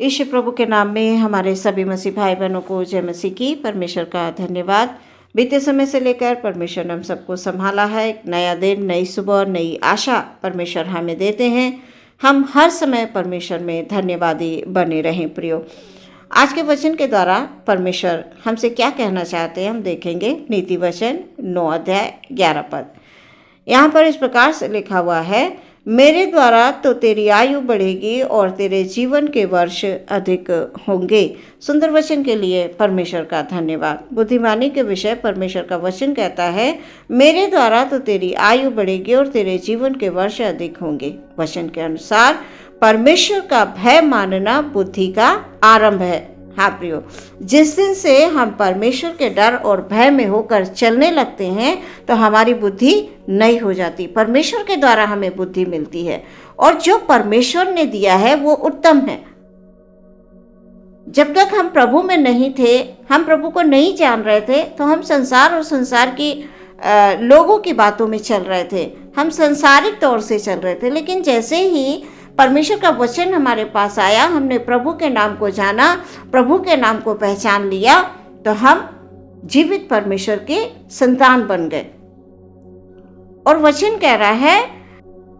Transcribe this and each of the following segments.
यीशु प्रभु के नाम में हमारे सभी मसीह भाई बहनों को जय मसीह की। परमेश्वर का धन्यवाद। बीते समय से लेकर परमेश्वर ने हम सबको संभाला है। एक नया दिन, नई सुबह, नई आशा परमेश्वर हमें देते हैं। हम हर समय परमेश्वर में धन्यवादी बने रहें। प्रियो, आज के वचन के द्वारा परमेश्वर हमसे क्या कहना चाहते हैं हम देखेंगे। नीति वचन 9 अध्याय 11 पद। यहाँ पर इस प्रकार से लिखा हुआ है, मेरे द्वारा तो तेरी आयु बढ़ेगी और तेरे जीवन के वर्ष अधिक होंगे। सुंदर वचन के लिए परमेश्वर का धन्यवाद। बुद्धिमानी के विषय परमेश्वर का वचन कहता है, मेरे द्वारा तो तेरी आयु बढ़ेगी और तेरे जीवन के वर्ष अधिक होंगे। वचन के अनुसार परमेश्वर का भय मानना बुद्धि का आरंभ है। हाँ प्रियो, जिस दिन से हम परमेश्वर के डर और भय में होकर चलने लगते हैं तो हमारी बुद्धि नई हो जाती। परमेश्वर के द्वारा हमें बुद्धि मिलती है और जो परमेश्वर ने दिया है वो उत्तम है। जब तक हम प्रभु में नहीं थे, हम प्रभु को नहीं जान रहे थे, तो हम संसार और संसार की लोगों की बातों में चल रहे थे। हम संसारिक तौर से चल रहे थे। लेकिन जैसे ही परमेश्वर का वचन हमारे पास आया, हमने प्रभु के नाम को जाना, प्रभु के नाम को पहचान लिया, तो हम जीवित परमेश्वर के संतान बन गए। और वचन कह रहा है,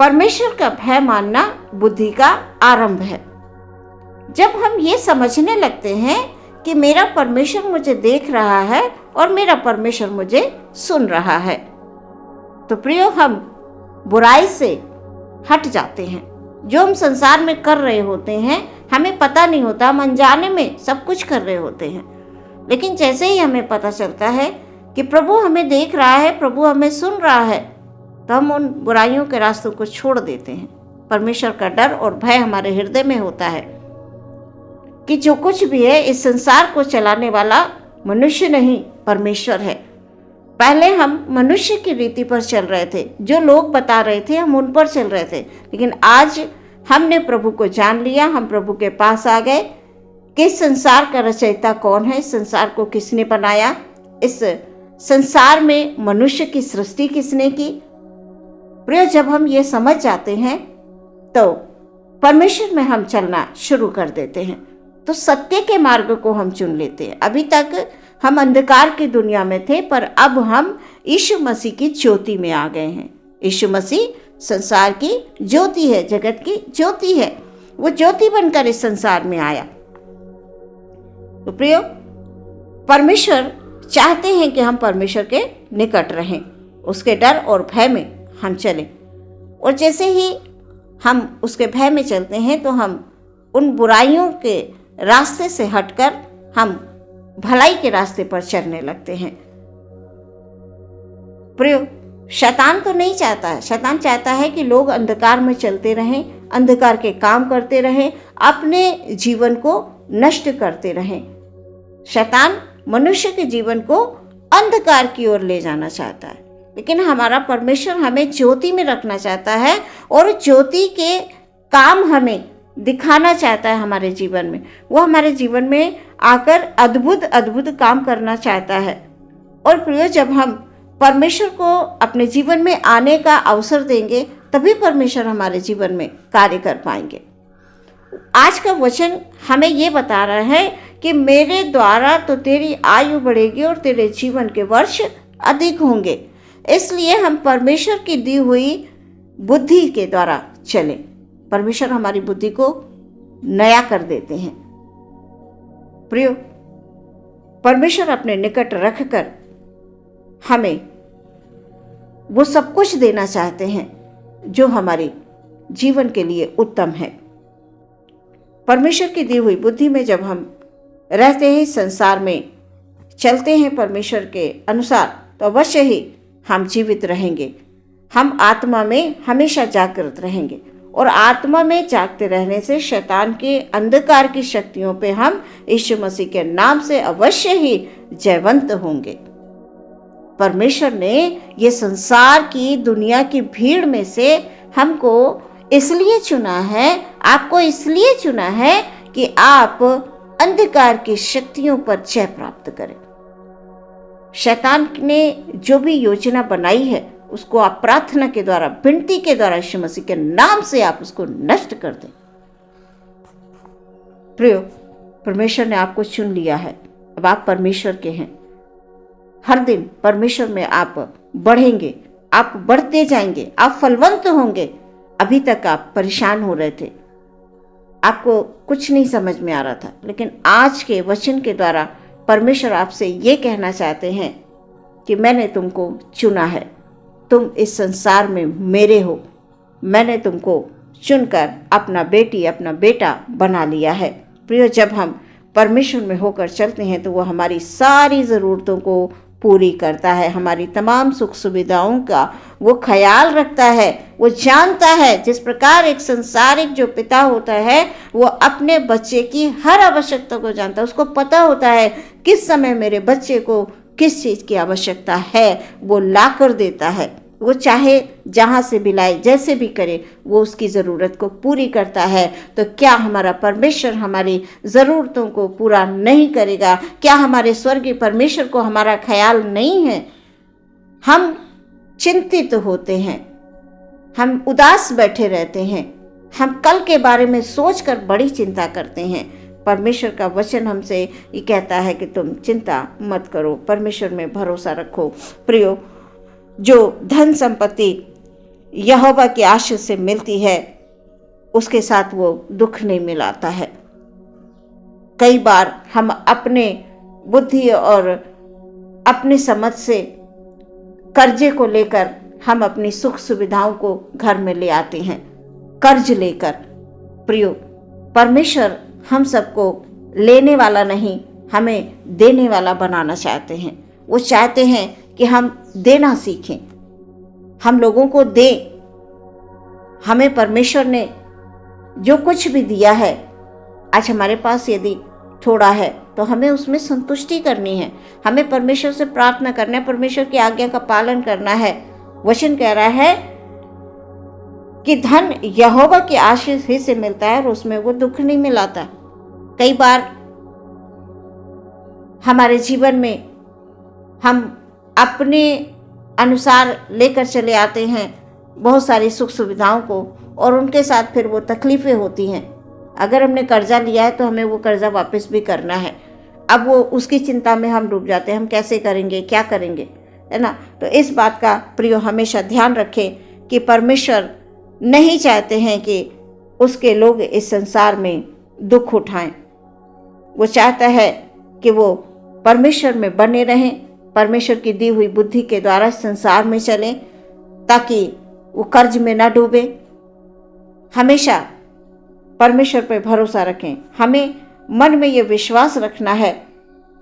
परमेश्वर का भय मानना बुद्धि का आरंभ है। जब हम ये समझने लगते हैं कि मेरा परमेश्वर मुझे देख रहा है और मेरा परमेश्वर मुझे सुन रहा है, तो प्रियो, हम बुराई से हट जाते हैं। जो हम संसार में कर रहे होते हैं हमें पता नहीं होता, हम अनजाने में सब कुछ कर रहे होते हैं। लेकिन जैसे ही हमें पता चलता है कि प्रभु हमें देख रहा है, प्रभु हमें सुन रहा है, तो हम उन बुराइयों के रास्तों को छोड़ देते हैं। परमेश्वर का डर और भय हमारे हृदय में होता है कि जो कुछ भी है इस संसार को चलाने वाला मनुष्य नहीं, परमेश्वर है। पहले हम मनुष्य की रीति पर चल रहे थे, जो लोग बता रहे थे हम उन पर चल रहे थे। लेकिन आज हमने प्रभु को जान लिया, हम प्रभु के पास आ गए कि संसार का रचयिता कौन है, इस संसार को किसने बनाया, इस संसार में मनुष्य की सृष्टि किसने की। प्रिय, जब हम ये समझ जाते हैं तो परमेश्वर में हम चलना शुरू कर देते हैं, तो सत्य के मार्ग को हम चुन लेते हैं। अभी तक हम अंधकार की दुनिया में थे, पर अब हम यीशु मसीह की ज्योति में आ गए हैं। यीशु मसीह संसार की ज्योति है, जगत की ज्योति है। वो ज्योति बनकर इस संसार में आया। तो प्रियो, परमेश्वर चाहते हैं कि हम परमेश्वर के निकट रहें, उसके डर और भय में हम चलें। और जैसे ही हम उसके भय में चलते हैं तो हम उन बुराइयों के रास्ते से हटकर हम भलाई के रास्ते पर चलने लगते हैं। प्रियो, शैतान तो नहीं चाहता है। शैतान चाहता है कि लोग अंधकार में चलते रहें, अंधकार के काम करते रहें, अपने जीवन को नष्ट करते रहें। शैतान मनुष्य के जीवन को अंधकार की ओर ले जाना चाहता है। लेकिन हमारा परमेश्वर हमें ज्योति में रखना चाहता है और ज्योति के काम हमें दिखाना चाहता है हमारे जीवन में। वो हमारे जीवन में आकर अद्भुत अद्भुत काम करना चाहता है। और प्रिय, जब हम परमेश्वर को अपने जीवन में आने का अवसर देंगे तभी परमेश्वर हमारे जीवन में कार्य कर पाएंगे। आज का वचन हमें ये बता रहा है कि मेरे द्वारा तो तेरी आयु बढ़ेगी और तेरे जीवन के वर्ष अधिक होंगे। इसलिए हम परमेश्वर की दी हुई बुद्धि के द्वारा चलें। परमेश्वर हमारी बुद्धि को नया कर देते हैं। प्रियो, परमेश्वर अपने निकट रखकर हमें वो सब कुछ देना चाहते हैं जो हमारे जीवन के लिए उत्तम है। परमेश्वर की दी हुई बुद्धि में जब हम रहते हैं, संसार में चलते हैं परमेश्वर के अनुसार, तो अवश्य ही हम जीवित रहेंगे। हम आत्मा में हमेशा जागृत रहेंगे और आत्मा में जागते रहने से शैतान के अंधकार की शक्तियों पे हम यीशु मसीह के नाम से अवश्य ही जयवंत होंगे। परमेश्वर ने ये संसार की दुनिया की भीड़ में से हमको इसलिए चुना है, आपको इसलिए चुना है कि आप अंधकार की शक्तियों पर जय प्राप्त करें। शैतान ने जो भी योजना बनाई है उसको आप प्रार्थना के द्वारा, विनती के द्वारा, यीशु मसीह के नाम से आप उसको नष्ट कर दें। प्रियो, परमेश्वर ने आपको चुन लिया है, अब आप परमेश्वर के हैं। हर दिन परमेश्वर में आप बढ़ेंगे, आप बढ़ते जाएंगे, आप फलवंत होंगे। अभी तक आप परेशान हो रहे थे, आपको कुछ नहीं समझ में आ रहा था, लेकिन आज के वचन के द्वारा परमेश्वर आपसे ये कहना चाहते हैं कि मैंने तुमको चुना है, तुम इस संसार में मेरे हो, मैंने तुमको चुनकर अपना बेटी अपना बेटा बना लिया है। प्रियो, जब हम परमेश्वर में होकर चलते हैं तो वो हमारी सारी ज़रूरतों को पूरी करता है, हमारी तमाम सुख सुविधाओं का वो ख्याल रखता है। वो जानता है, जिस प्रकार एक संसारिक जो पिता होता है वो अपने बच्चे की हर आवश्यकता को जानता है। उसको पता होता है किस समय मेरे बच्चे को किस चीज़ की आवश्यकता है, वो ला कर देता है। वो चाहे जहाँ से भी लाए, जैसे भी करे, वो उसकी ज़रूरत को पूरी करता है। तो क्या हमारा परमेश्वर हमारी ज़रूरतों को पूरा नहीं करेगा? क्या हमारे स्वर्गीय परमेश्वर को हमारा ख्याल नहीं है? हम चिंतित होते हैं, हम उदास बैठे रहते हैं, हम कल के बारे में सोचकर बड़ी चिंता करते हैं। परमेश्वर का वचन हमसे ये कहता है कि तुम चिंता मत करो, परमेश्वर में भरोसा रखो। प्रियो, जो धन संपत्ति यहोवा की आशीष से मिलती है उसके साथ वो दुख नहीं मिलाता है। कई बार हम अपने बुद्धि और अपनी समझ से कर्जे को लेकर हम अपनी सुख सुविधाओं को घर में ले आते हैं, कर्ज लेकर। प्रियो, परमेश्वर हम सबको लेने वाला नहीं, हमें देने वाला बनाना चाहते हैं। वो चाहते हैं कि हम देना सीखें, हम लोगों को दें। हमें परमेश्वर ने जो कुछ भी दिया है, आज हमारे पास यदि थोड़ा है तो हमें उसमें संतुष्टि करनी है, हमें परमेश्वर से प्रार्थना करना है, परमेश्वर की आज्ञा का पालन करना है। वचन कह रहा है कि धन यहोवा की आशीष ही से मिलता है और उसमें वो दुख नहीं मिलाता। कई बार हमारे जीवन में हम अपने अनुसार लेकर चले आते हैं बहुत सारी सुख सुविधाओं को, और उनके साथ फिर वो तकलीफ़ें होती हैं। अगर हमने कर्जा लिया है तो हमें वो कर्जा वापस भी करना है। अब वो उसकी चिंता में हम डूब जाते हैं, हम कैसे करेंगे, क्या करेंगे, है ना। तो इस बात का प्रियो हमेशा ध्यान रखें कि परमेश्वर नहीं चाहते हैं कि उसके लोग इस संसार में दुख उठाएं। वो चाहता है कि वो परमेश्वर में बने रहें, परमेश्वर की दी हुई बुद्धि के द्वारा संसार में चलें, ताकि वो कर्ज में ना डूबे। हमेशा परमेश्वर पर भरोसा रखें। हमें मन में ये विश्वास रखना है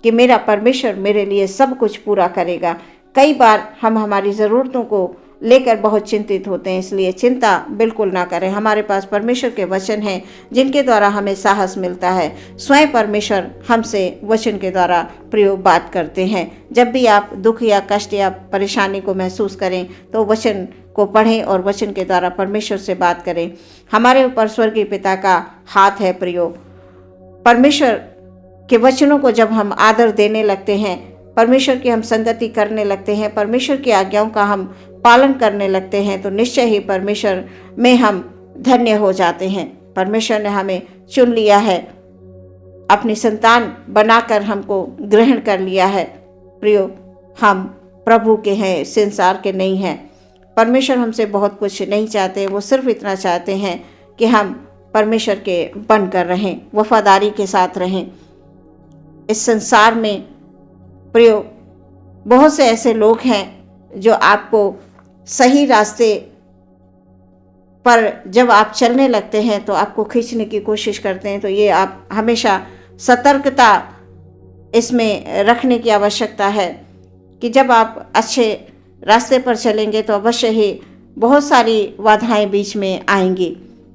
कि मेरा परमेश्वर मेरे लिए सब कुछ पूरा करेगा। कई बार हम हमारी ज़रूरतों को लेकर बहुत चिंतित होते हैं, इसलिए चिंता बिल्कुल ना करें। हमारे पास परमेश्वर के वचन हैं जिनके द्वारा हमें साहस मिलता है। स्वयं परमेश्वर हमसे वचन के द्वारा प्रयोग बात करते हैं। जब भी आप दुख या कष्ट या परेशानी को महसूस करें तो वचन को पढ़ें और वचन के द्वारा परमेश्वर से बात करें। हमारे ऊपर स्वर्गीय पिता का हाथ है। प्रियो, परमेश्वर के वचनों को जब हम आदर देने लगते हैं, परमेश्वर की हम संगति करने लगते हैं, परमेश्वर की आज्ञाओं का हम पालन करने लगते हैं, तो निश्चय ही परमेश्वर में हम धन्य हो जाते हैं। परमेश्वर ने हमें चुन लिया है, अपनी संतान बनाकर हमको ग्रहण कर लिया है। प्रियो, हम प्रभु के हैं, संसार के नहीं हैं। परमेश्वर हमसे बहुत कुछ नहीं चाहते, वो सिर्फ इतना चाहते हैं कि हम परमेश्वर के बनकर रहें, वफादारी के साथ रहें। इस संसार में प्रियो बहुत से ऐसे लोग हैं जो आपको सही रास्ते पर जब आप चलने लगते हैं तो आपको खींचने की कोशिश करते हैं। तो ये आप हमेशा सतर्कता इसमें रखने की आवश्यकता है कि जब आप अच्छे रास्ते पर चलेंगे तो अवश्य ही बहुत सारी बाधाएं बीच में आएंगी,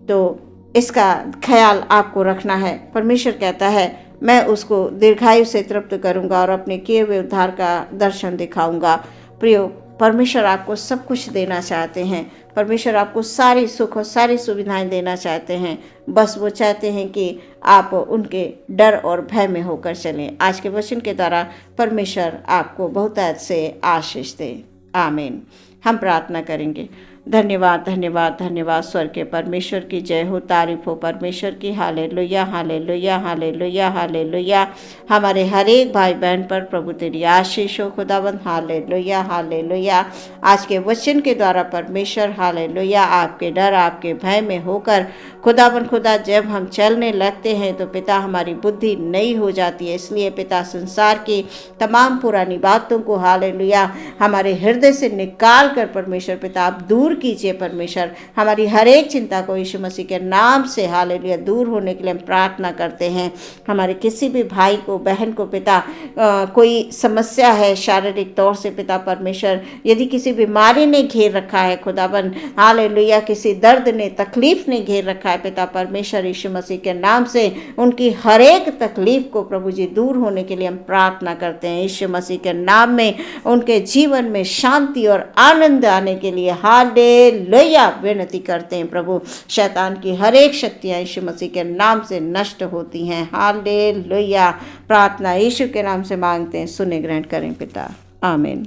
तो इसका ख्याल आपको रखना है। परमेश्वर कहता है, मैं उसको दीर्घायु से तृप्त करूंगा और अपने किए हुए उद्धार का दर्शन दिखाऊंगा। प्रियो, परमेश्वर आपको सब कुछ देना चाहते हैं। परमेश्वर आपको सारी सुख और सारी सुविधाएं देना चाहते हैं। बस वो चाहते हैं कि आप उनके डर और भय में होकर चलें। आज के वचन के द्वारा परमेश्वर आपको बहुतायत से आशीष दे। आमीन। हम प्रार्थना करेंगे। धन्यवाद धन्यवाद धन्यवाद। स्वर्ग के परमेश्वर की जय हो, तारीफ हो परमेश्वर की। Hallelujah hallelujah hallelujah hallelujah. हमारे हर एक भाई बहन पर प्रभु तेरी आशीष हो खुदाबंद। Hallelujah hallelujah. आज के वचन के द्वारा परमेश्वर हालेलुया आपके डर आपके भय में होकर खुदाबंद खुदा जब हम चलने लगते हैं तो पिता हमारी बुद्धि नई हो जाती है। इसलिए पिता संसार की तमाम पुरानी बातों को हालेलुया हमारे हृदय से निकाल कर परमेश्वर पिता आप दूर कीजिए। परमेश्वर हमारी हर एक चिंता को यीशु मसीह के नाम से हालेलुया दूर होने के लिए हम प्रार्थना करते हैं। हमारे किसी भी भाई को बहन को पिता कोई समस्या है शारीरिक तौर से पिता परमेश्वर, यदि किसी बीमारी ने घेर रखा है खुदाबंद हालेलुया, किसी दर्द ने तकलीफ ने घेर रखा है पिता परमेश्वर, यीशु मसीह के नाम से उनकी हर एक तकलीफ को प्रभु जी दूर होने के लिए हम प्रार्थना करते हैं। यीशु मसीह के नाम में उनके जीवन में शांति और आनंद आने के लिए हालेलुया विनती करते हैं। प्रभु शैतान की हर एक शक्तियां यीशु मसीह के नाम से नष्ट होती हैं। हालेलुया। प्रार्थना यीशु के नाम से मांगते हैं, सुने ग्रहण करें पिता, आमीन।